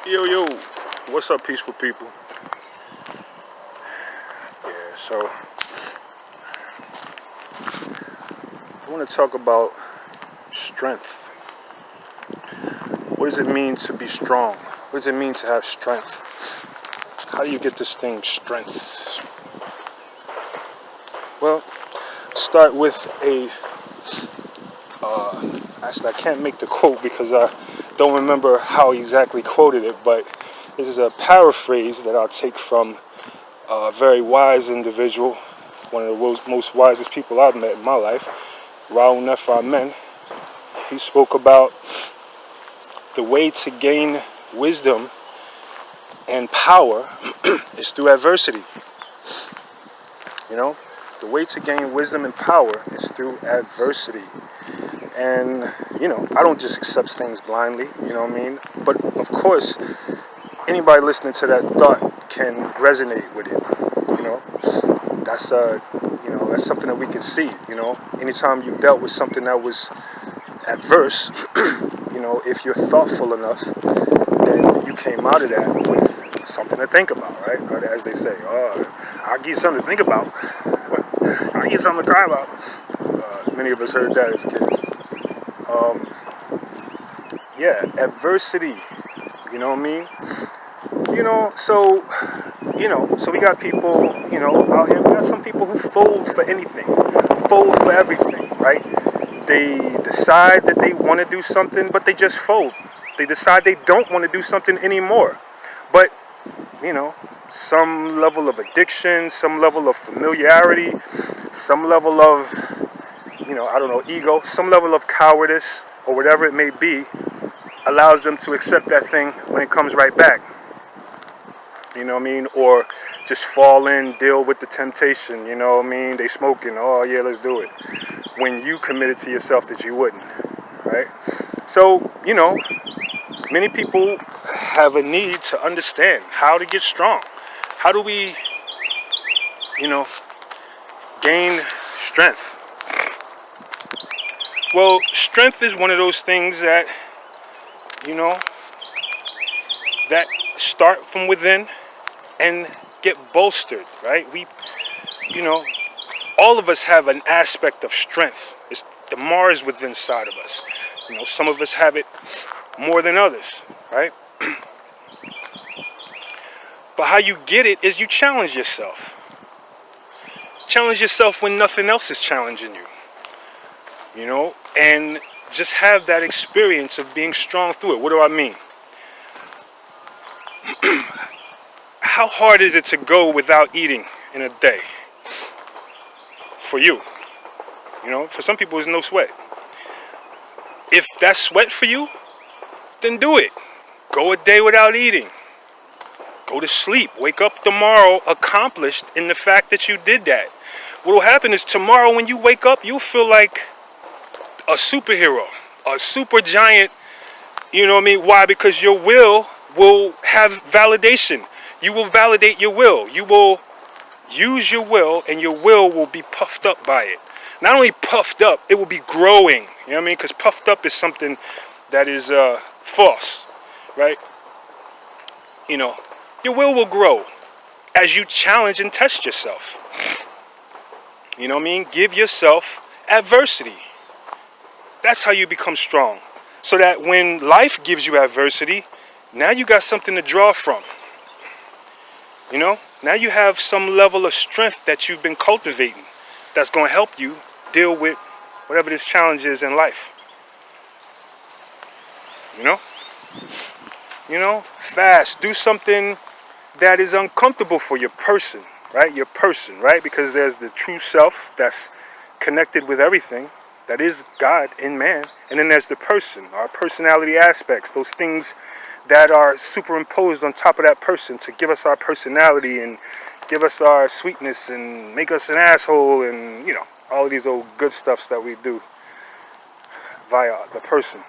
Yo, what's up, peaceful people? Yeah, so I want to talk about strength. What does it mean to be strong? What does it mean to have strength? How do you get this thing strength? Well, start with actually I can't make the quote because I don't remember how he exactly quoted it, but this is a paraphrase that I'll take from a very wise individual, one of the most wisest people I've met in my life, Omen. He spoke about the way to gain wisdom and power is through adversity. You know, the way to gain wisdom and power is through adversity. And, I don't just accept things blindly, you know what I mean? But, of course, anybody listening to that thought can resonate with it, That's, that's something that we can see, Anytime you dealt with something that was adverse, if you're thoughtful enough, then you came out of that with something to think about, right? Or as they say, I'll give you something to think about. I'll give you something to cry about. Many of us heard that as kids. Adversity, you know what I mean? So we got people, out here, we got some people who fold for anything, fold for everything, right? They decide that they want to do something, but they just fold. They decide they don't want to do something anymore. But, some level of addiction, some level of familiarity, some level of, ego, some level of cowardice, or whatever it may be, allows them to accept that thing when it comes right back. You know what I mean? Or just fall in, deal with the temptation, you know what I mean? They smoking, oh yeah, let's do it. When you committed to yourself that you wouldn't, right? So, many people have a need to understand how to get strong. How do we, gain strength? Well, strength is one of those things that, that start from within and get bolstered, right? All of us have an aspect of strength. It's the Mars within inside of us. Some of us have it more than others, right? But how you get it is you challenge yourself. Challenge yourself when nothing else is challenging you, and just have that experience of being strong through it. What do I mean? How hard is it to go without eating in a day? For you. For some people it's no sweat. If that's sweat for you, then do it. Go a day without eating. Go to sleep. Wake up tomorrow accomplished in the fact that you did that. What will happen is tomorrow when you wake up, you'll feel like a superhero, a super giant, you know what I mean? Why? Because your will have validation. You will validate your will. You will use your will, and your will be puffed up by it. Not only puffed up, it will be growing. You know what I mean? Because puffed up is something that is false, right? Your will grow as you challenge and test yourself. You know what I mean? Give yourself adversity. That's how you become strong. So that when life gives you adversity, now you got something to draw from. Now you have some level of strength that you've been cultivating that's going to help you deal with whatever this challenge is in life. Fast. Do something that is uncomfortable for your person, right? Your person, right? Because there's the true self that's connected with everything, that is God in man. And then there's the person, our personality aspects, those things that are superimposed on top of that person to give us our personality and give us our sweetness and make us an asshole and, all of these old good stuffs that we do via the person.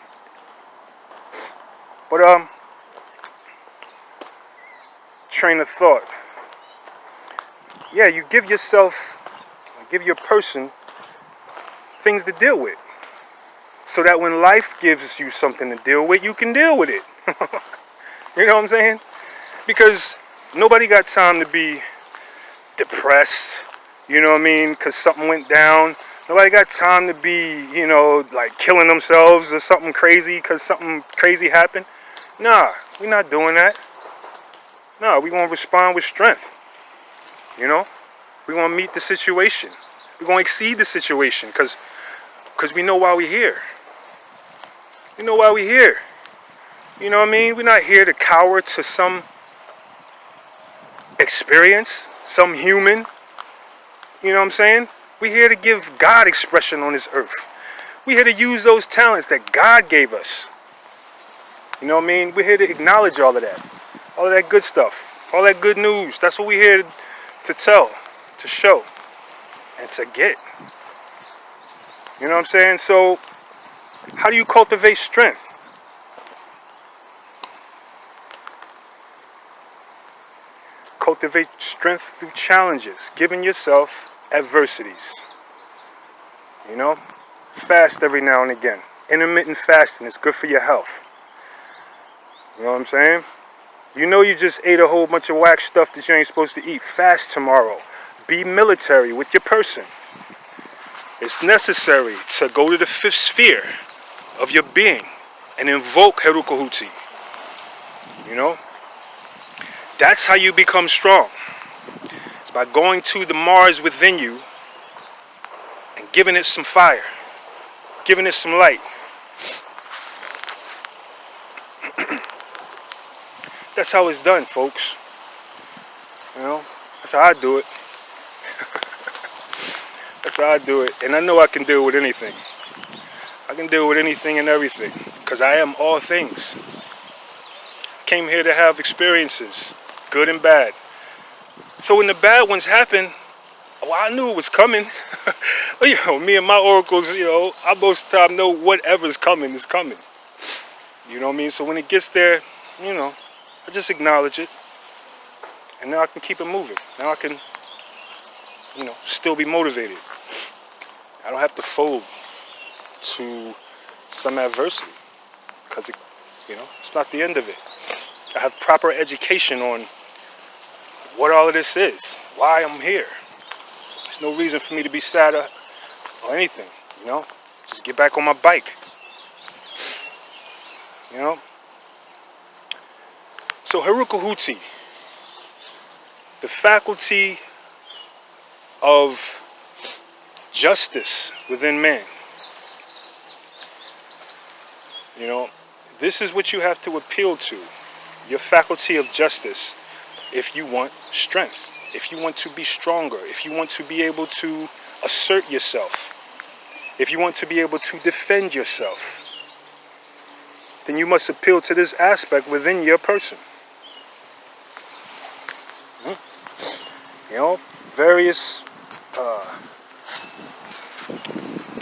But, train of thought. Yeah, you give your person things to deal with. So that when life gives you something to deal with, you can deal with it. You know what I'm saying? Because nobody got time to be depressed, you know what I mean, because something went down. Nobody got time to be, you know, like killing themselves or something crazy because something crazy happened. Nah, we're not doing that. Nah, we're going to respond with strength, you know. We're going to meet the situation. We're going to exceed the situation because we know why we're here. We know why we're here. You know what I mean? We're not here to cower to some experience, some human. You know what I'm saying? We're here to give God expression on this earth. We're here to use those talents that God gave us. You know what I mean? We're here to acknowledge all of that good stuff, all that good news. That's what we're here to tell, to show, and to get. You know what I'm saying? So, how do you cultivate strength? Cultivate strength through challenges, giving yourself adversities. You know? Fast every now and again. Intermittent fasting is good for your health. You know what I'm saying? You know you just ate a whole bunch of whack stuff that you ain't supposed to eat. Fast tomorrow. Be military with your person. It's necessary to go to the fifth sphere of your being and invoke Herukahuti. You know? That's how you become strong. It's by going to the Mars within you and giving it some fire, giving it some light. That's how it's done, folks. You know, that's how I do it. That's how I do it. And I know I can deal with anything. I can deal with anything and everything because I am all things. Came here to have experiences, good and bad. So when the bad ones happen, well, I knew it was coming. You know, me and my oracles, you know, I most of the time know whatever's coming is coming. You know what I mean? So when it gets there, you know, I just acknowledge it. And now I can keep it moving. Now I can, you know, still be motivated. I don't have to fold to some adversity because, you know, it's not the end of it. I have proper education on what all of this is, why I'm here. There's no reason for me to be sad or anything, you know. Just get back on my bike, you know. So Herukahuti, the faculty of justice within man. You know, this is what you have to appeal to, your faculty of justice, if you want strength, if you want to be stronger, if you want to be able to assert yourself, if you want to be able to defend yourself, then you must appeal to this aspect within your person. You know, various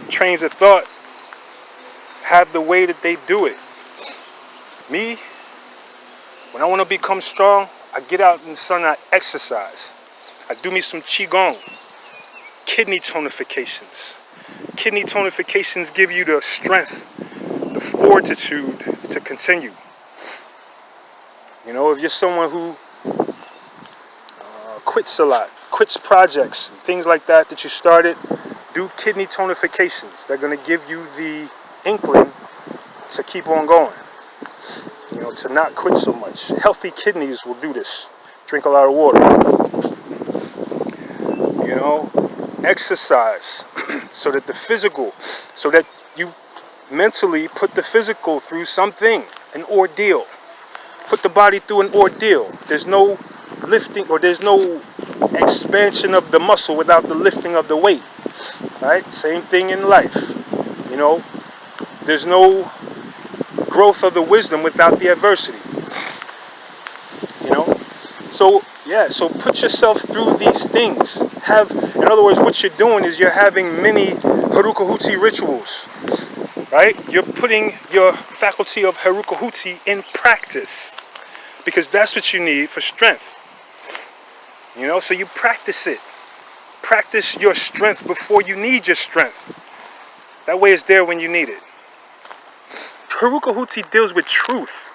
trains of thought have the way that they do it. Me, when I want to become strong, I get out in the sun, I exercise. I do me some qigong, kidney tonifications. Kidney tonifications give you the strength, the fortitude to continue. You know, if you're someone who quits a lot, quits projects, things like that you started, do kidney tonifications. They're going to give you the inkling to keep on going. You know, to not quit so much. Healthy kidneys will do this. Drink a lot of water. You know, exercise so that the physical, so that you mentally put the physical through something, an ordeal. Put the body through an ordeal. There's no lifting or there's no expansion of the muscle without the lifting of the weight. Right? Same thing in life. You know, there's no growth of the wisdom without the adversity. You know? So, yeah, so put yourself through these things. In other words, what you're doing is you're having many Herukahuti rituals. Right? You're putting your faculty of Herukahuti in practice. Because that's what you need for strength. You know, so you practice it. Practice your strength before you need your strength. That way it's there when you need it. Herukahuti deals with truth.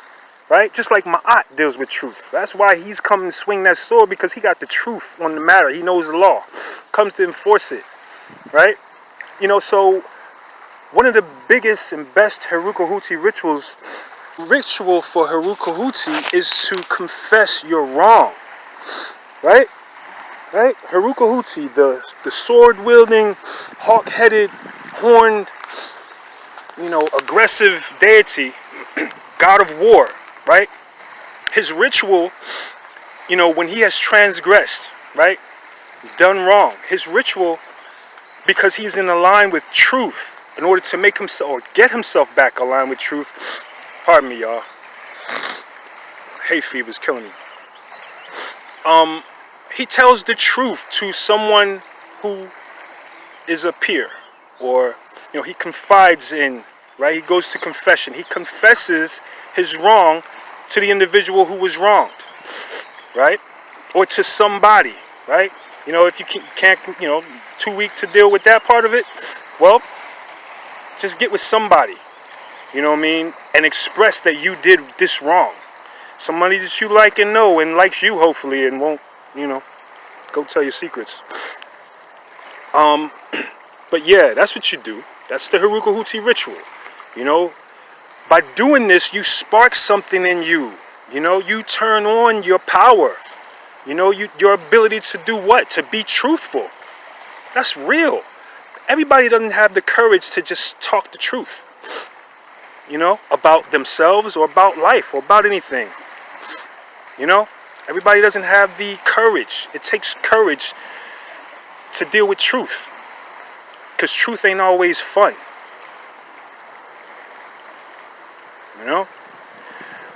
right? Just like Ma'at deals with truth. That's why he's come and swing that sword, because he got the truth on the matter. He knows the law, comes to enforce it, right? You know, so one of the biggest and best Heruka-Huti ritual for Heruka-Huti is to confess your wrong, right? Right? Heruka-Huti, the sword-wielding, hawk-headed, horned, you know, aggressive deity, god of war, right? His ritual, you know, when he has transgressed, right, done wrong, his ritual, because he's in line with truth, in order to make himself, or get himself back aligned with truth, pardon me, y'all, hay fever's killing me. He tells the truth to someone who is a peer, or, you know, he confides in, right? He goes to confession. He confesses his wrong to the individual who was wronged, right? Or to somebody, right? You know, if you can't, you know, too weak to deal with that part of it, well, just get with somebody, you know what I mean? And express that you did this wrong. Somebody that you like and know and likes you, hopefully, and won't, you know, go tell your secrets. But yeah, that's what you do. That's the Heruka-Huti ritual. You know, by doing this, you spark something in you. You know, you turn on your power. You know, your ability to do what? To be truthful. That's real. Everybody doesn't have the courage to just talk the truth, you know, about themselves or about life or about anything. You know, everybody doesn't have the courage. It takes courage to deal with truth, because truth ain't always fun. You know?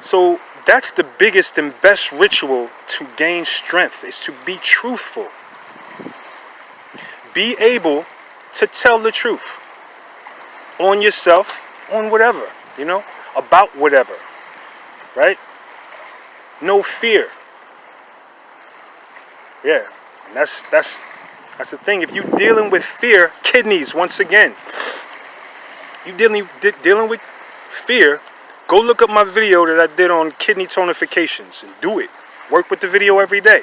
So that's the biggest and best ritual to gain strength, is to be truthful. Be able to tell the truth on yourself, on whatever, you know, about whatever, right? No fear. Yeah, and that's the thing. If you're dealing with fear, kidneys, once again, you dealing with fear, go look up my video that I did on kidney tonifications and do it. Work with the video every day.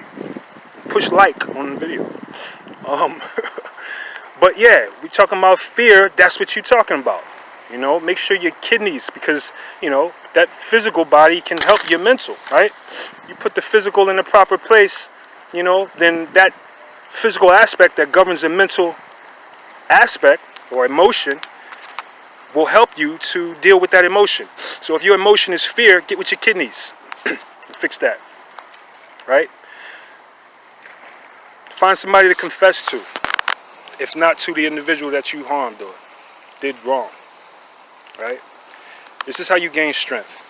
Push like on the video. But yeah, we talking about fear. That's what you're talking about. You know, make sure your kidneys, because, you know, that physical body can help your mental, right? You put the physical in the proper place, you know, then that physical aspect that governs the mental aspect or emotion will help you to deal with that emotion. So if your emotion is fear, get with your kidneys. Fix that, right? Find somebody to confess to, if not to the individual that you harmed or did wrong, right? This is how you gain strength.